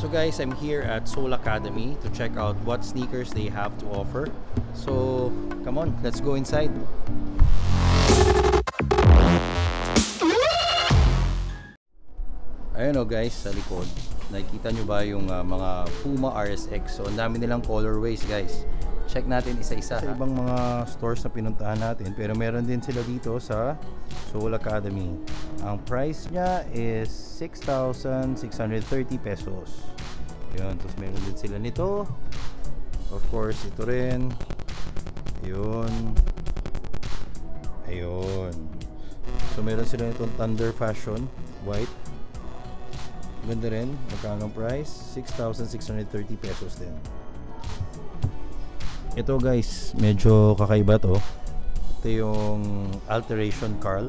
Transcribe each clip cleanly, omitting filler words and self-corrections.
So guys, I'm here at Soul Academy to check out what sneakers they have to offer. So come on, let's go inside. Ayun o guys, sa likod, nakikita nyo ba yung mga Puma RSX? So ang dami nilang colorways guys. Check natin isa-isa sa ibang mga stores na pinuntahan natin, pero meron din sila dito sa Soul Academy. Ang price niya is 6,630 pesos. Yun, tapos meron din sila nito. Of course, ito rin. Yun. Ayun. So meron sila nitong Thunder Fashion White. Ganda rin. Magkano price? 6,630 pesos din. Ito guys, medyo kakaiba to. Ito yung Alteration Carl.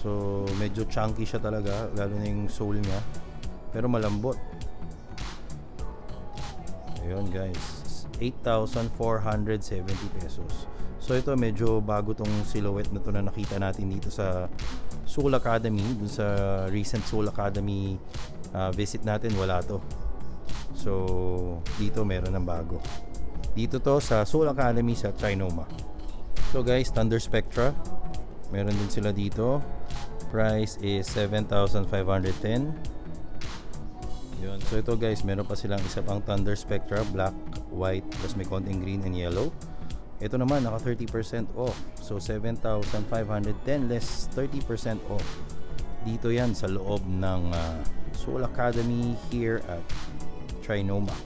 So medyo chunky siya talaga, lalo na yung sole niya. Pero malambot. Ayun guys, 8,470 pesos. So ito medyo bago tong silhouette na to na nakita natin dito sa Soul Academy. Dun sa recent Soul Academy visit natin, wala to. So dito meron ng bago. Dito to sa Soul Academy sa Trinoma. So guys, Thunder Spectra, meron din sila dito. Price is 7,510. Yun. So ito guys, meron pa silang isa pang Thunder Spectra, black, white, plus may konting green and yellow. Ito naman naka 30% off. So 7,510 less 30% off. Dito yan sa loob ng Soul Academy here at Trinoma.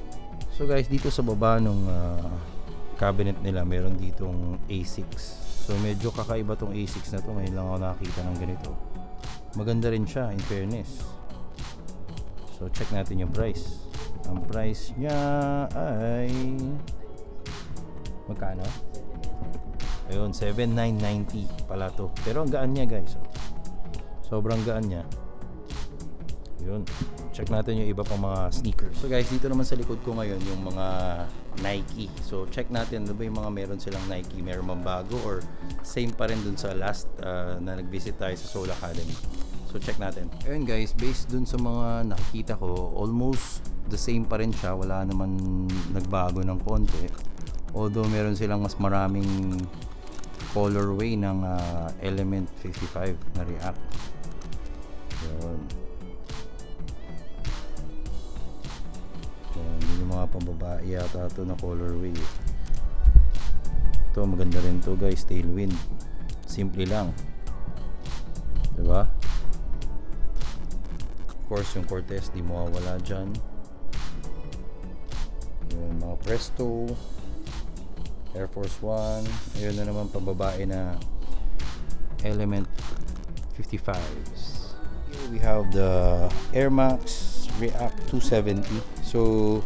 So guys, dito sa baba ng cabinet nila, meron ditong A6. So medyo kakaiba tong A6 na to. Ngayon lang ako nakakita ng ganito. Maganda rin siya in fairness. So check natin yung price. Ang price niya ay magkano? Ayun, 7,990 pala to. Pero ang gaan niya guys. Sobrang gaan niya. Yun. Check natin yung iba pang mga sneakers. So guys, dito naman sa likod ko ngayon yung mga Nike. So check natin ano ba yung mga meron silang Nike. Meron bang bago or same pa rin dun sa last na nag-visit tayo sa Soul Academy. So check natin. Ayun guys, based dun sa mga nakikita ko, almost the same pa rin siya. Wala naman nagbago ng konti. Although meron silang mas maraming colorway ng Element 55 na React. Yun. Yun yung mga pambabae yata ito na colorway. Ito maganda rin to guys, Tailwind. Simple lang, diba? Of course yung Cortez di mawawala dyan. Yun, mga Presto, Air Force 1. Ayun na naman pambabae na Element 55s. Here we have the Air Max React 270. So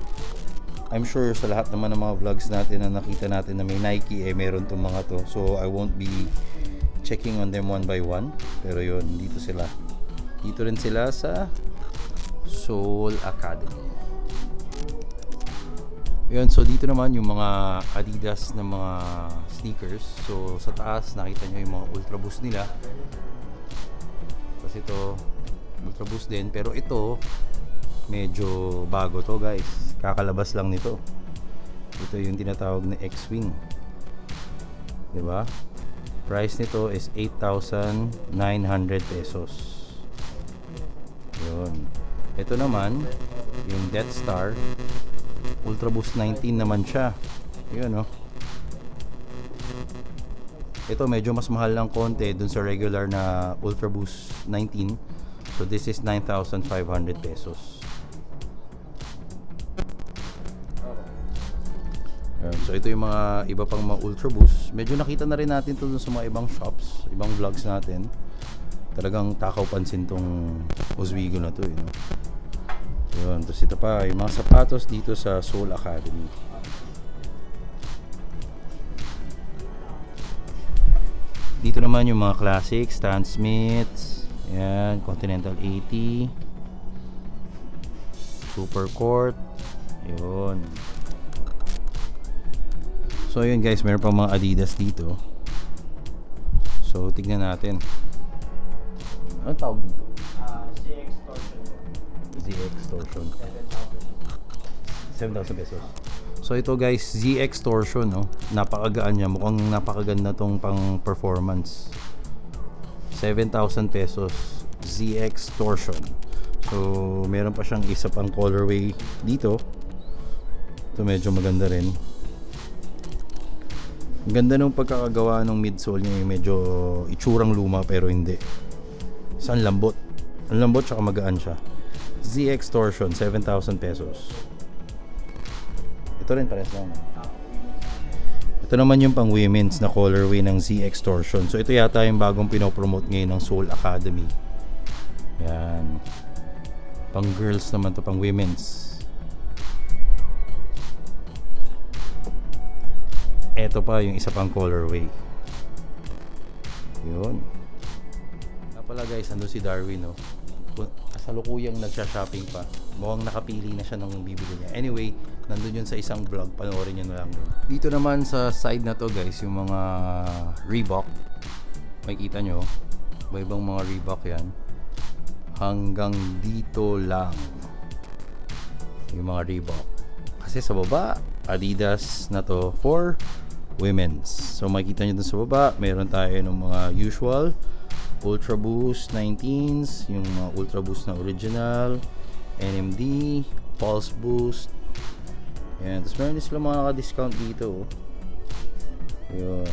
I'm sure sa lahat naman ng mga vlogs natin na nakita natin na may Nike, meron tong mga to. So I won't be checking on them one by one. Pero yun, dito sila. Dito rin sila sa Soul Academy. Yun, so dito naman yung mga Adidas na mga sneakers. So sa taas nakita nyo yung mga Ultra Boost nila. Tapos ito Ultra Boost din, pero ito medyo bago to guys. Kakalabas lang nito. Ito yung tinatawag na X-Wing. Diba? Price nito is 8,900 pesos. Yun. Ito naman yung Death Star Ultra Boost 19 naman siya. Yun, no? Ito medyo mas mahal lang konti dun sa regular na Ultra Boost 19. So this is 9,500 pesos. So ito yung mga iba pang mga Ultra Boost. Medyo nakita na rin natin ito sa mga ibang shops, ibang vlogs natin. Talagang takaw pansin tong Oswego na to, you know? Yun, tapos ito pa yung mga sapatos dito sa Soul Academy. Dito naman yung mga classics, Stan Smiths, yan, Continental 80, Super Court, yun. So yun guys, meron pa mga Adidas dito. So tignan natin. Ano tawag dito? ZX torsion. 7,000 pesos. So ito guys, ZX torsion, no? Napakagaan niya. Mukhang napakaganda tong pang performance. 7,000 pesos. ZX torsion. So meron pa siyang isa pang colorway dito. Ito medyo maganda rin. Ganda nung pagkakagawa ng midsole niya. Medyo itsurang luma pero hindi. Ang lambot. Ang lambot tsaka magaan siya. ZX torsion, 7,000 pesos. Ito rin pares lang. Ito naman yung pang women's na colorway ng ZX torsion. So ito yata yung bagong pinopromote ngayon ng Soul Academy. Yan. Pang girls naman to, pang women's. Ito pa yung isa pang colorway. Yun. Pala guys, ando si Darwin, no? Kasalukuyang nagsha-shopping pa. Mukhang nakapili na siya ng bibili niya. Anyway, nandun yun sa isang vlog, panoorin nyo na lang yun. Dito naman sa side na to guys, yung mga Reebok. Makikita nyo, iba-ibang mga Reebok yan. Hanggang dito lang yung mga Reebok. Kasi sa baba, Adidas na to for women's. So makikita nyo dun sa baba, meron tayo ng mga usual Ultra Boost 19s, yung mga Ultra Boost na original, NMD, Pulse Boost. Ayan, tapos meron din sila mga naka-discount dito. Yun,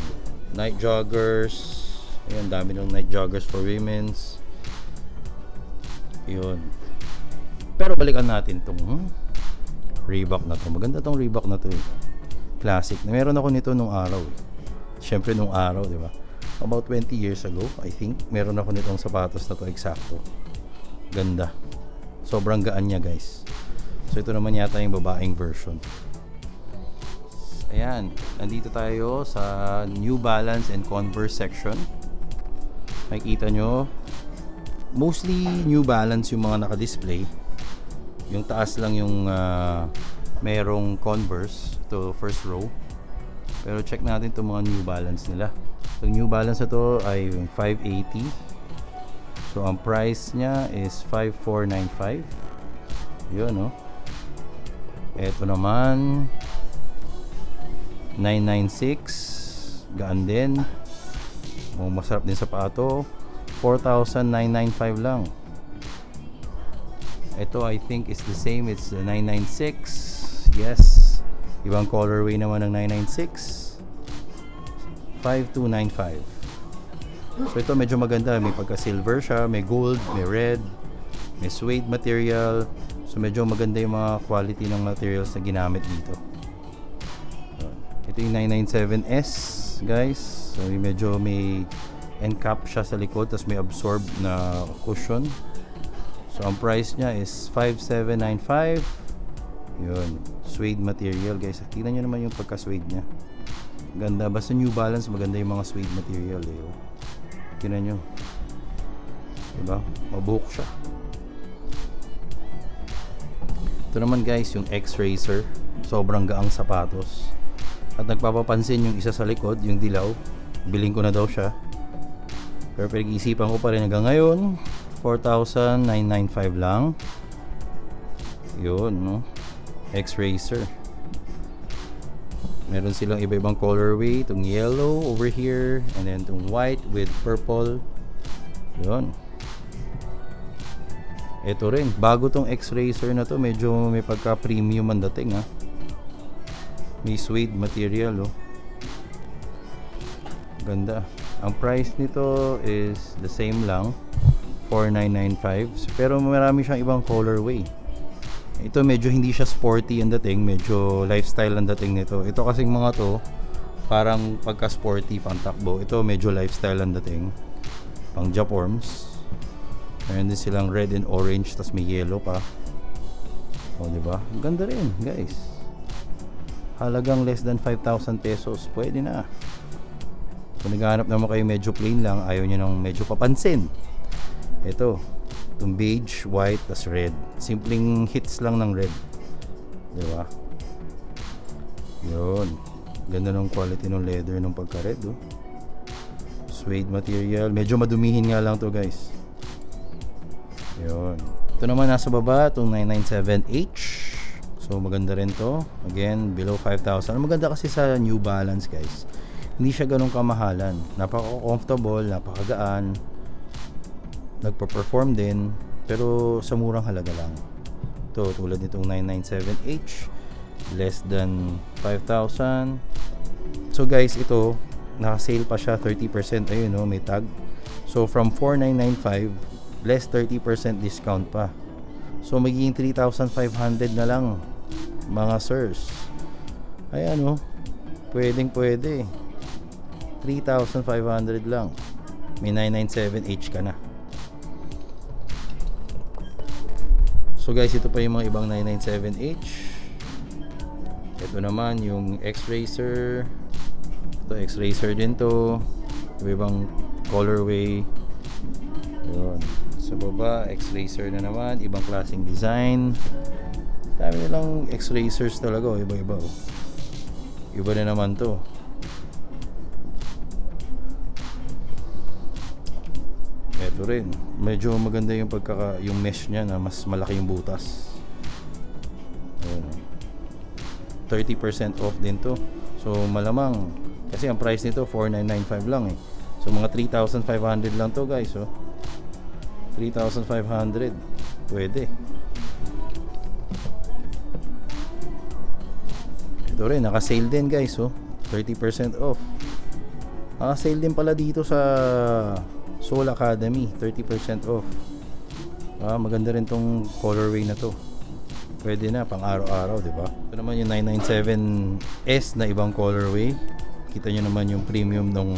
Night Joggers. Ayan, dami ng Night Joggers for women's. Yun. Pero balikan natin tong Reebok na to. Maganda tong Reebok na to. Classic. Meron ako nito nung araw. Siyempre nung araw, di ba? About 20 years ago, I think. Meron ako nitong sapatos na to, eksakto. Ganda. Sobrang gaan niya, guys. So ito naman yata yung babaeng version. Ayan, nandito tayo sa New Balance and Converse section. Makikita nyo, mostly New Balance yung mga naka-display. Yung taas lang yung merong Converse. Ito, first row. Pero check natin itong mga New Balance nila. So New Balance na to ay 580. So ang price niya is 5,495. Yun, no? Ito naman 996. Gaan din. Masarap din sapato. 4,995 lang. Ito I think is the same. It's the 996. Yes. Ibang colorway naman ng 996. 5,295. So ito medyo maganda. May pagka silver siya. May gold. May red. May suede material. So medyo maganda yung mga quality ng materials na ginamit dito. Ito yung 997S guys. So medyo may end cap siya sa likod. Tapos may absorb na cushion. So ang price niya is 5,795. Yun, suede material guys. Tingnan nyo naman yung pagka suede niya. Ganda, basta New Balance maganda yung mga suede material eh. Tingnan nyo, diba? Mabuhok siya. Ito naman guys yung X-Racer. Sobrang gaang sapatos. At nagpapapansin yung isa sa likod, yung dilaw. Biling ko na daw siya. Pero pinag-iisipan ko pa rin hanggang ngayon. 4,995 lang. Yun, no? X-Racer. Meron silang iba-ibang colorway. Itong yellow over here. And then itong white with purple. Yun. Ito rin. Bago tong X-Racer na to. Medyo may pagka-premium ang dating, ha. May suede material, oh. Ganda. Ang price nito is the same lang. 4,995. Pero marami siyang ibang colorway. Ito medyo hindi siya sporty ang dating, medyo lifestyle ang dating nito. Ito kasing mga to parang pagka sporty pang takbo. Ito medyo lifestyle ang dating, pang Japorms. Meron din silang red and orange, tas may yellow pa. O diba? Ganda rin guys. Halagang less than 5,000 pesos. Pwede na. Kung naghahanap naman kayo medyo plain lang, ayaw nyo nang medyo papansin, ito itong beige, white, tas red. Simpleng hits lang ng red, diba? Yun, ganda ng quality ng leather ng pagka red, oh. Suede material. Medyo madumihin nga lang to guys. Yun, Ito naman nasa baba, itong 997H. So maganda rin to. Again, below 5,000. Maganda kasi sa New Balance, guys. Hindi siya ganun kamahalan. Napaka-comfortable, napakagaan. Nagpa-perform din, pero sa murang halaga lang. Ito, tulad nitong 997H, less than 5,000. So guys, ito, naka-sale pa siya 30%. Ayun, no, may tag. So from 4,995, less 30% discount pa. So magiging 3,500 na lang, mga sirs. Ayan, no, pwedeng pwede. 3,500 lang. May 997H ka na. So guys, ito pa yung mga ibang 997H. Ito naman yung X-Racer. Ito X-Racer din to. Ibang colorway. Yun. Sa baba, X-Racer na naman. Ibang klaseng design. Dami nilang X-Racers talaga. Iba-iba. Iba na naman to. Ito rin. Medyo maganda yung yung mesh niya na mas malaki yung butas. Ayun. 30% off din to. So malamang kasi ang price nito 4,995 lang eh. So mga 3,500 lang to, guys. So 3,500 pwede. Ito rin, naka-sale din, guys. So 30% off. Naka-sale din pala dito sa Soul Academy, 30% off. Maganda rin tong colorway na to. Pwede na pang araw-araw, di ba? Ito naman yung 997S na ibang colorway. Kita nyo naman yung premium ng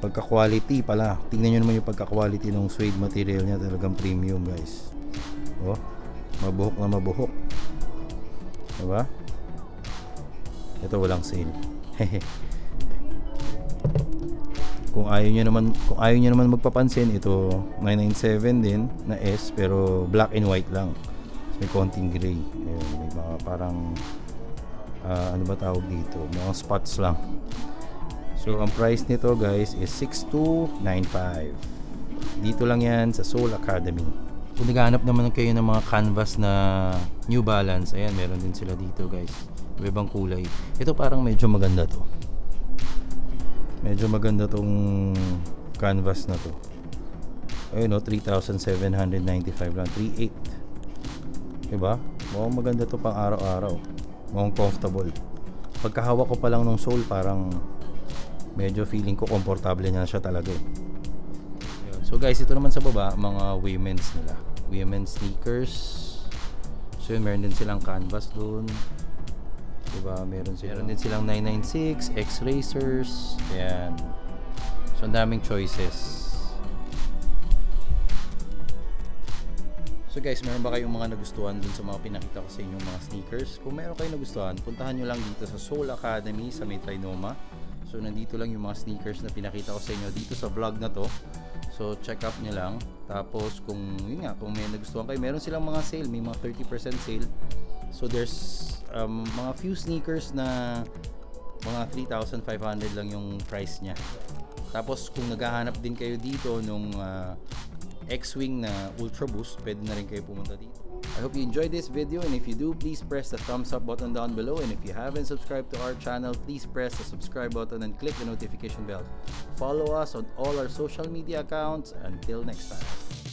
pagka-quality pala. Tingnan nyo naman yung pagka-quality ng suede material niya. Talagang premium, guys. Oh, mabuhok na mabuhok. Diba? Ito walang sale. Kung ayaw nyo naman magpapansin, ito 997 din na S, pero black and white lang. May konting gray. Ayun, may mga parang ano ba tawag dito? Mga spots lang. So ang price nito, guys, is 6,295. Dito lang yan sa Soul Academy. Kung naghahanap naman kayo ng mga canvas na New Balance, ayan, meron din sila dito, guys. Ibang kulay. Ito parang medyo maganda to. Medyo maganda tong canvas na to. Ayun, no, 3,795 lang. 3,800. Diba? Mukhang maganda to pang araw-araw. Mukhang comfortable. Pagkahawak ko pa lang ng sole, parang medyo feeling ko komportable na siya talaga eh. So guys, ito naman sa baba, mga women's nila. Women's sneakers. So yun, meron din silang canvas doon. Diba? Meron din silang 996, X-Racers. Ayan. So ang daming choices. So guys, meron ba kayong mga nagustuhan dun sa mga pinakita ko sa inyong mga sneakers? Kung meron kayong nagustuhan, puntahan nyo lang dito sa Soul Academy sa may Trinoma. So nandito lang yung mga sneakers na pinakita ko sa inyo dito sa vlog na to. So check up nyo lang. Tapos kung yun nga, kung may nagustuhan kayo, meron silang mga sale, may mga 30% sale. So there's mga few sneakers na mga 3,500 lang yung price niya. Tapos kung naghahanap din kayo dito nung X-Wing na Ultra Boost, pwede na rin kayo pumunta dito. I hope you enjoyed this video, and if you do, please press the thumbs up button down below, and if you haven't subscribed to our channel, please press the subscribe button and click the notification bell. Follow us on all our social media accounts. Until next time.